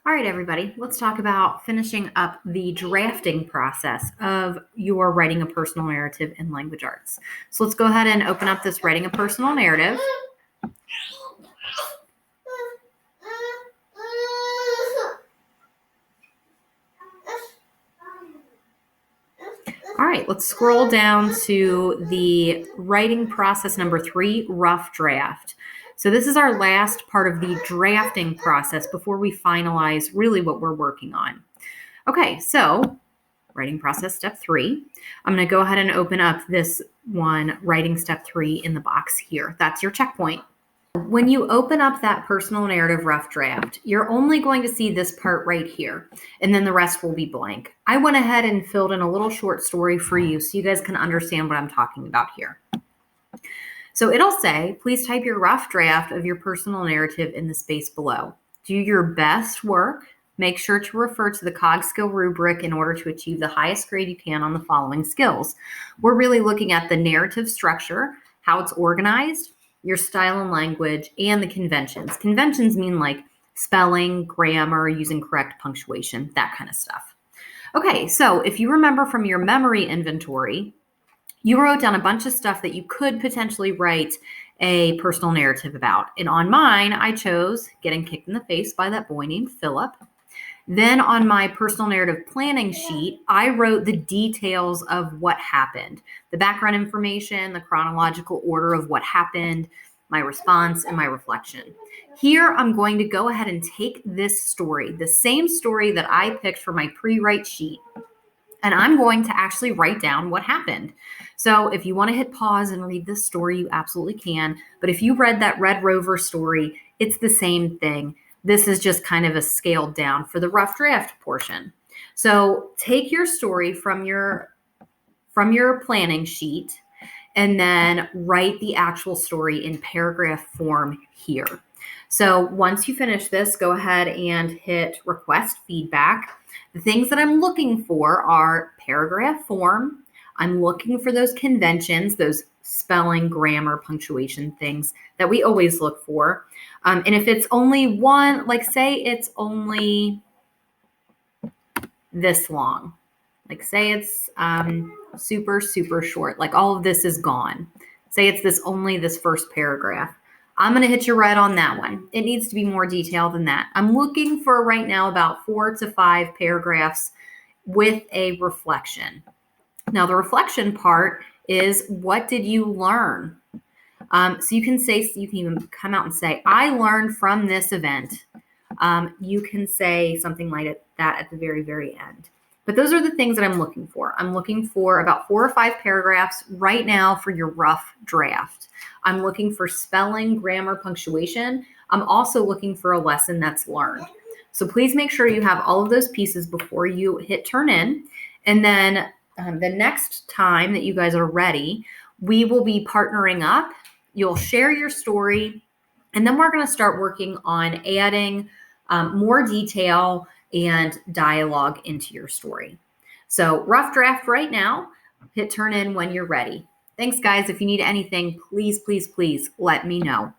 All right, everybody, let's talk about finishing up the drafting process of your writing a personal narrative in language arts. So let's go ahead and open up this writing a personal narrative. All right, let's scroll down to the writing process number 3, rough draft. So this is our last part of the drafting process before we finalize really what we're working on. Okay, so writing process step 3. I'm going to go ahead and open up this one, writing step 3 in the box here. That's your checkpoint. When you open up that personal narrative rough draft, you're only going to see this part right here, and then the rest will be blank. I went ahead and filled in a little short story for you so you guys can understand what I'm talking about here. So it'll say, please type your rough draft of your personal narrative in the space below. Do your best work. Make sure to refer to the COG skill rubric in order to achieve the highest grade you can on the following skills. We're really looking at the narrative structure, how it's organized, your style and language, and the conventions. Conventions mean like spelling, grammar, using correct punctuation, that kind of stuff. Okay, so if you remember from your memory inventory, you wrote down a bunch of stuff that you could potentially write a personal narrative about. And on mine, I chose getting kicked in the face by that boy named Philip. Then on my personal narrative planning sheet, I wrote the details of what happened, the background information, the chronological order of what happened, my response, and my reflection. Here, I'm going to go ahead and take this story, the same story that I picked for my pre-write sheet, and I'm going to actually write down what happened. So if you want to hit pause and read this story, you absolutely can. But if you read that Red Rover story, it's the same thing. This is just kind of a scaled down for the rough draft portion. So take your story from your planning sheet and then write the actual story in paragraph form here. So once you finish this, go ahead and hit request feedback. The things that I'm looking for are paragraph form. I'm looking for those conventions, those spelling, grammar, punctuation things that we always look for. And if it's only one, like say it's only this long, like say it's super, super short, like all of this is gone. Say it's only this first paragraph. I'm going to hit you right on that one. It needs to be more detailed than that. I'm looking for right now about 4 to 5 paragraphs with a reflection. Now, the reflection part is, what did you learn? So you can even come out and say, I learned from this event. You can say something like that at the very, very end. But those are the things that I'm looking for. I'm looking for about 4 or 5 paragraphs right now for your rough draft. I'm looking for spelling, grammar, punctuation. I'm also looking for a lesson that's learned. So please make sure you have all of those pieces before you hit turn in. And then the next time that you guys are ready, we will be partnering up. You'll share your story, and then we're going to start working on adding more detail and dialogue into your story. So rough draft right now, hit turn in when you're ready. Thanks, guys. If you need anything, please, please, please let me know.